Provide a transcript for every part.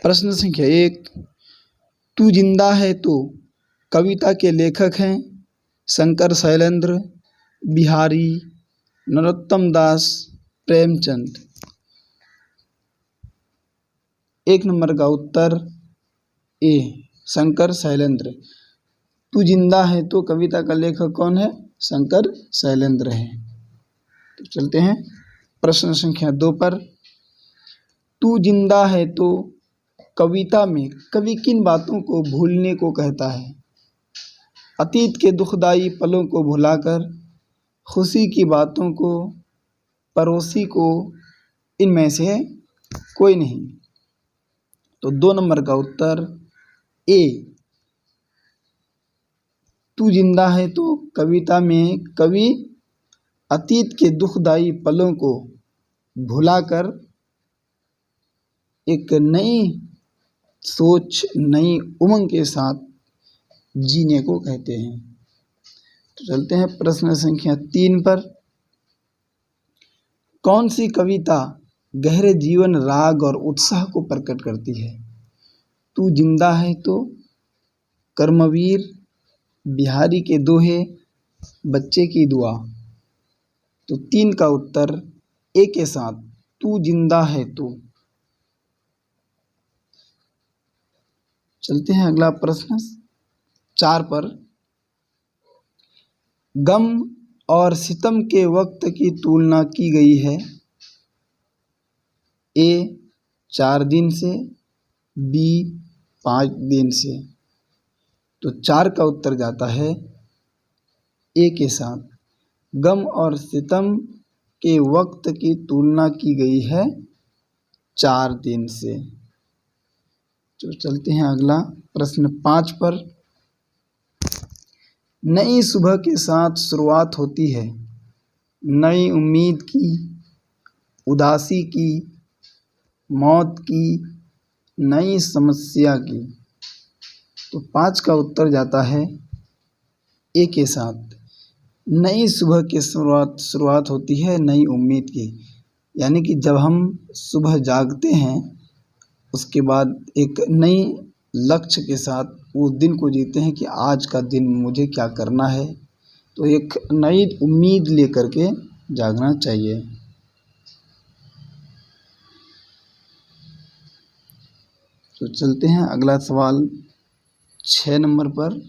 प्रश्न संख्या 1, तू जिंदा है तो कविता के लेखक हैं शंकर शैलेंद्र, बिहारी, नरोत्तम दास, प्रेमचंद। 1 नंबर का उत्तर ए, शंकर शैलेंद्र। तू जिंदा है तो कविता का लेखक कौन है? शंकर शैलेंद्र है। तो चलते हैं प्रश्न संख्या 2 पर। तू जिंदा है तो कविता में कवि किन बातों को भूलने को कहता है? अतीत के दुखदाई पलों को भुलाकर, खुशी की बातों को, पड़ोसी को, इनमें से कोई नहीं। तो 2 नंबर का उत्तर ए, तू जिंदा है तो कविता में कवि अतीत के दुखदाई पलों को भुलाकर एक नई सोच, नई उमंग के साथ जीने को कहते हैं। तो चलते हैं प्रश्न संख्या 3 पर। कौन सी कविता गहरे जीवन, राग और उत्साह को प्रकट करती है? तू जिंदा है तो, कर्मवीर, बिहारी के दोहे, बच्चे की दुआ। तो 3 का उत्तर ए के साथ तू जिंदा है तो। चलते हैं अगला प्रश्न 4 पर। गम और सितम के वक्त की तुलना की गई है। ए 4 दिन से, बी 5 दिन से। तो 4 का उत्तर जाता है ए के साथ। गम और सितम के वक्त की तुलना की गई है 4 दिन से। तो चलते हैं अगला प्रश्न 5 पर। नई सुबह के साथ शुरुआत होती है, नई उम्मीद की, उदासी की, मौत की, नई समस्या की। तो 5 का उत्तर जाता है ए के साथ। नई सुबह की शुरुआत होती है नई उम्मीद की, यानी कि जब हम सुबह जागते हैं उसके बाद एक नई लक्ष्य के साथ उस दिन को जीते हैं कि आज का दिन मुझे क्या करना है। तो एक नई उम्मीद लेकर के जागना चाहिए। तो चलते हैं अगला सवाल 6 नंबर पर।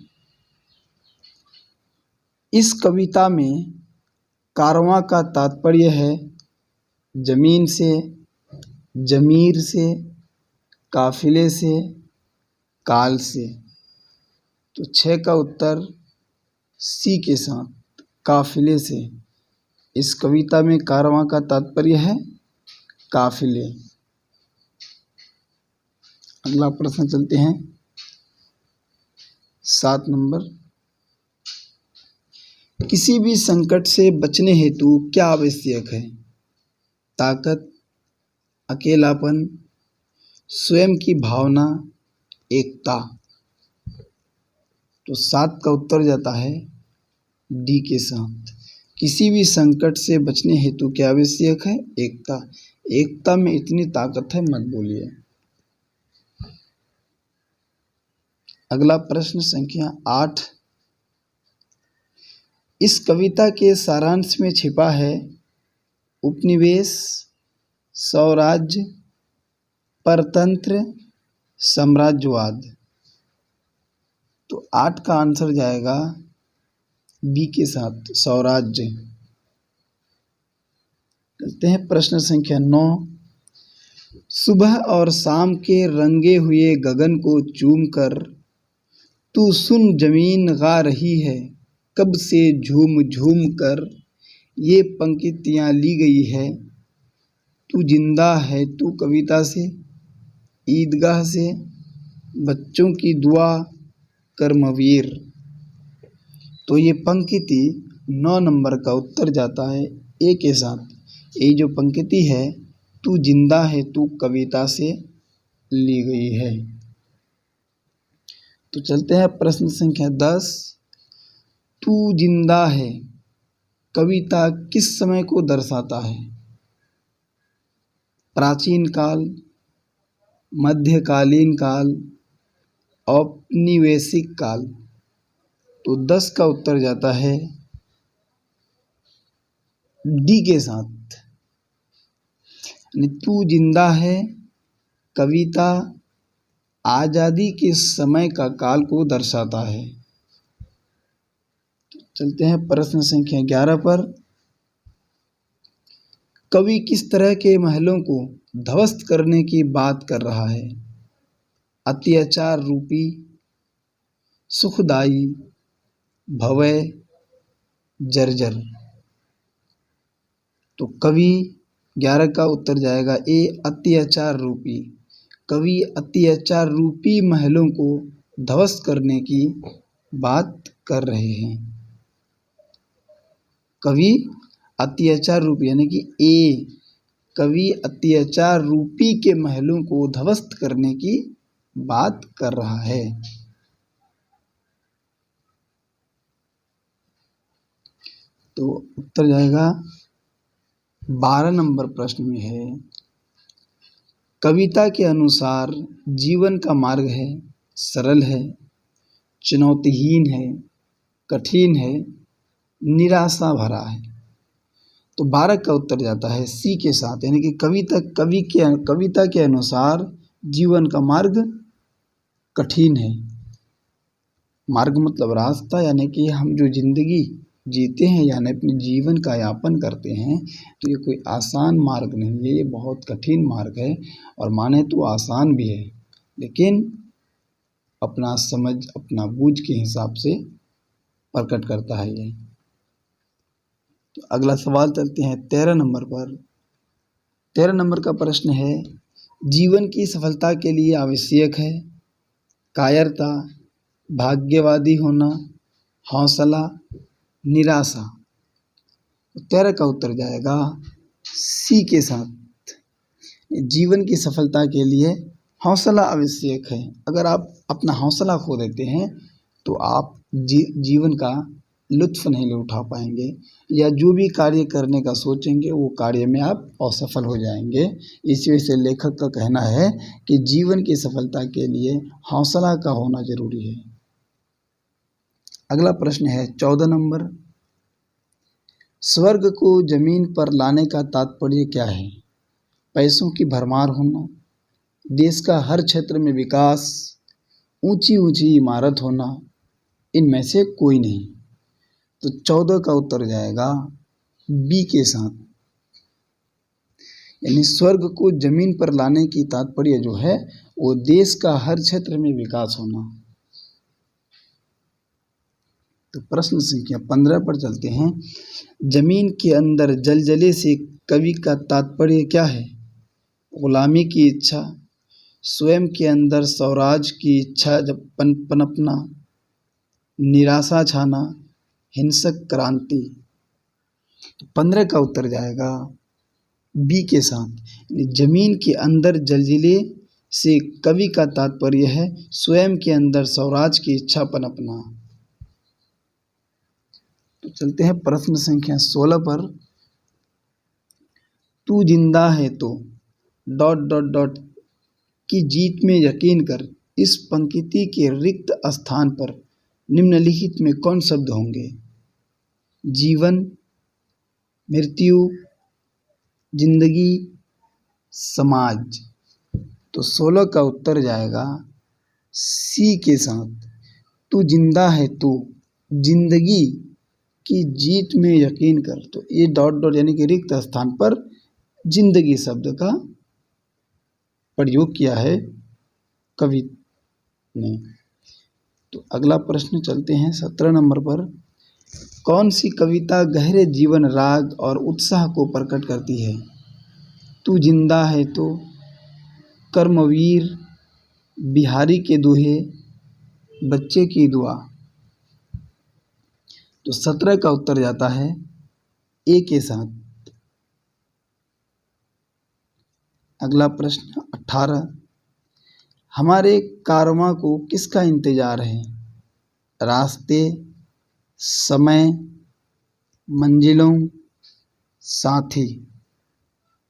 इस कविता में कारवां का तात्पर्य है जमीन से, जमीर से, काफिले से, काल से। तो 6 का उत्तर सी के साथ, काफिले से। इस कविता में कारवां का तात्पर्य है काफिले। अगला प्रश्न चलते हैं 7 नंबर। किसी भी संकट से बचने हेतु क्या आवश्यक है? ताकत, अकेलापन, स्वयं की भावना, एकता। तो 7 का उत्तर जाता है डी के साथ। किसी भी संकट से बचने हेतु क्या आवश्यक है? एकता। एकता में इतनी ताकत है, मत बोलिए। अगला प्रश्न संख्या 8। इस कविता के सारांश में छिपा है उपनिवेश, स्वराज्य, परतंत्र, साम्राज्यवाद। तो 8 का आंसर जाएगा बी के साथ, स्वराज्य। चलते हैं प्रश्न संख्या 9। सुबह और शाम के रंगे हुए गगन को चूमकर तू सुन जमीन गा रही है कब से झूम झूम कर, ये पंक्तियाँ ली गई है। तू जिंदा है तू कविता से, ईदगाह से, बच्चों की दुआ, कर्मवीर। तो ये पंक्ति 9 नंबर का उत्तर जाता है ए के साथ। ये जो पंक्ति है तू जिंदा है तू कविता से ली गई है। तो चलते हैं प्रश्न संख्या 10। तू जिंदा है कविता किस समय को दर्शाता है? प्राचीन काल, मध्यकालीन काल, औपनिवेशिक काल। तो 10 का उत्तर जाता है डी के साथ। तू जिंदा है कविता आजादी के समय का काल को दर्शाता है। चलते हैं प्रश्न संख्या 11 पर। कवि किस तरह के महलों को ध्वस्त करने की बात कर रहा है? अत्याचार रूपी, सुखदाई, भव्य, जर्जर। तो कवि 11 का उत्तर जाएगा ए, अत्याचार रूपी। कवि अत्याचार रूपी महलों को ध्वस्त करने की बात कर रहे हैं। कवि अत्याचार रूपी यानी कि ए, कवि अत्याचार रूपी के महलों को ध्वस्त करने की बात कर रहा है। तो उत्तर जाएगा 12 नंबर प्रश्न में है, कविता के अनुसार जीवन का मार्ग है, सरल है, चुनौतीहीन है, कठिन है, निराशा भरा है। तो 12 का उत्तर जाता है सी के साथ, यानी कि कविता के अनुसार जीवन का मार्ग कठिन है। मार्ग मतलब रास्ता, यानी कि हम जो जिंदगी जीते हैं यानी अपने जीवन का यापन करते हैं, तो ये कोई आसान मार्ग नहीं है, ये बहुत कठिन मार्ग है। और माने तो आसान भी है, लेकिन अपना समझ अपना बूझ के हिसाब से प्रकट करता है ये। तो अगला सवाल चलते हैं 13 नंबर पर। 13 नंबर का प्रश्न है, जीवन की सफलता के लिए आवश्यक है कायरता, भाग्यवादी होना, हौसला, निराशा। 13 का उत्तर जाएगा सी के साथ। जीवन की सफलता के लिए हौसला आवश्यक है। अगर आप अपना हौसला खो देते हैं तो आप जीवन का लुत्फ नहीं उठा पाएंगे, या जो भी कार्य करने का सोचेंगे वो कार्य में आप असफल हो जाएंगे। इस वजह से लेखक का कहना है कि जीवन की सफलता के लिए हौसला का होना जरूरी है। अगला प्रश्न है 14 नंबर, स्वर्ग को जमीन पर लाने का तात्पर्य क्या है? पैसों की भरमार होना, देश का हर क्षेत्र में विकास, ऊंची ऊंची इमारत होना, इनमें से कोई नहीं। तो 14 का उत्तर जाएगा बी के साथ, यानी स्वर्ग को जमीन पर लाने की तात्पर्य जो है वो देश का हर क्षेत्र में विकास होना। तो प्रश्न संख्या 15 पर चलते हैं, जमीन के अंदर जलजले से कवि का तात्पर्य क्या है? गुलामी की इच्छा, स्वयं के अंदर स्वराज की इच्छा जब पनपना, निराशा छाना, हिंसक क्रांति। तो 15 का उत्तर जाएगा बी के साथ। जमीन के अंदर जलजले से कवि का तात्पर्य है स्वयं के अंदर स्वराज की इच्छा पनपना। तो चलते हैं प्रश्न संख्या 16 पर। तू जिंदा है तो ... की जीत में यकीन कर। इस पंक्ति के रिक्त स्थान पर निम्नलिखित में कौन शब्द होंगे? जीवन, मृत्यु, जिंदगी, समाज। तो 16 का उत्तर जाएगा सी के साथ। तू जिंदा है तो जिंदगी की जीत में यकीन कर। तो ये ... यानी कि रिक्त स्थान पर जिंदगी शब्द का प्रयोग किया है कवि ने। तो अगला प्रश्न चलते हैं 17 नंबर पर। कौन सी कविता गहरे जीवन, राग और उत्साह को प्रकट करती है? तू जिंदा है तो, कर्मवीर, बिहारी के दोहे, बच्चे की दुआ। तो 17 का उत्तर जाता है ए के साथ। अगला प्रश्न 18, हमारे कारवां को किसका इंतजार है? रास्ते, समय, मंजिलों, साथी।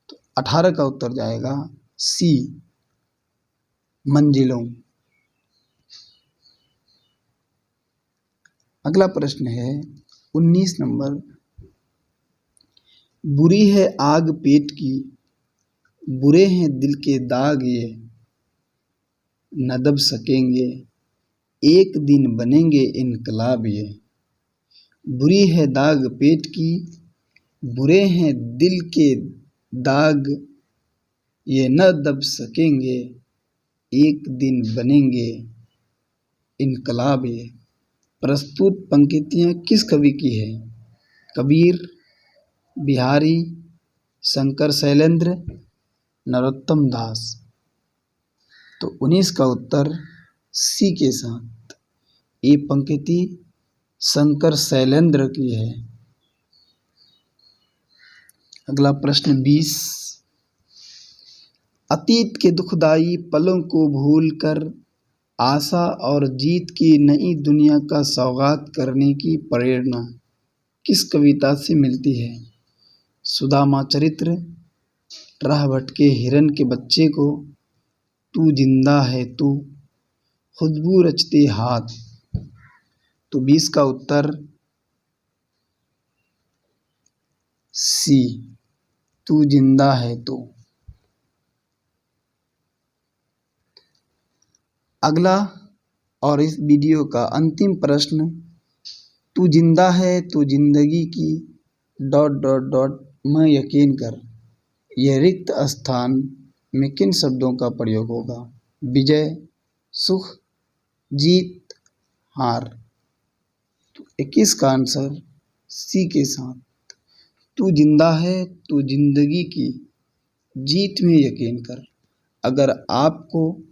तो 18 का उत्तर जाएगा सी, मंजिलों। अगला प्रश्न है 19 नंबर। बुरी है आग पेट की, बुरे हैं दिल के दाग ये, न दब सकेंगे एक दिन बनेंगे इनकलाब ये। बुरी है दाग पेट की, बुरे हैं दिल के दाग ये, न दब सकेंगे एक दिन बनेंगे इनकलाब ये। प्रस्तुत पंक्तियाँ किस कवि की है? कबीर, बिहारी, शंकर शैलेंद्र, नरोत्तम दास। तो 19 का उत्तर सी के साथ। ये पंक्ति शंकर शैलेंद्र की है। अगला प्रश्न 20। अतीत के दुखदाई पलों को भूलकर आशा और जीत की नई दुनिया का सौगात करने की प्रेरणा किस कविता से मिलती है? सुदामा चरित्र, राह भटके हिरन के बच्चे को, तू जिंदा है तू, खुशबू रचते हाथ। तो 20 का उत्तर सी, तू जिंदा है तू। अगला और इस वीडियो का अंतिम प्रश्न, तू जिंदा है तो जिंदगी की ... में यकीन कर। यह रिक्त स्थान में किन शब्दों का प्रयोग होगा? विजय, सुख, जीत, हार। तो 21 का आंसर सी के साथ। तू जिंदा है तो जिंदगी की जीत में यकीन कर। अगर आपको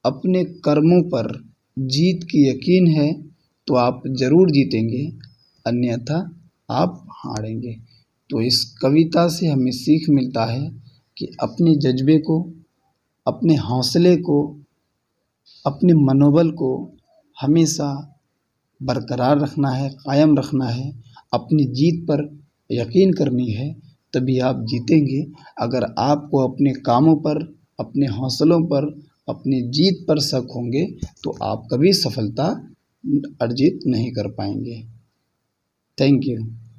अपने कर्मों पर जीत की यकीन है तो आप जरूर जीतेंगे, अन्यथा आप हारेंगे। तो इस कविता से हमें सीख मिलता है कि अपने जज्बे को, अपने हौसले को, अपने मनोबल को हमेशा बरकरार रखना है, कायम रखना है, अपनी जीत पर यकीन करनी है, तभी आप जीतेंगे। अगर आपको अपने कामों पर, अपने हौसलों पर, अपनी जीत पर शक होंगे तो आप कभी सफलता अर्जित नहीं कर पाएंगे। Thank you.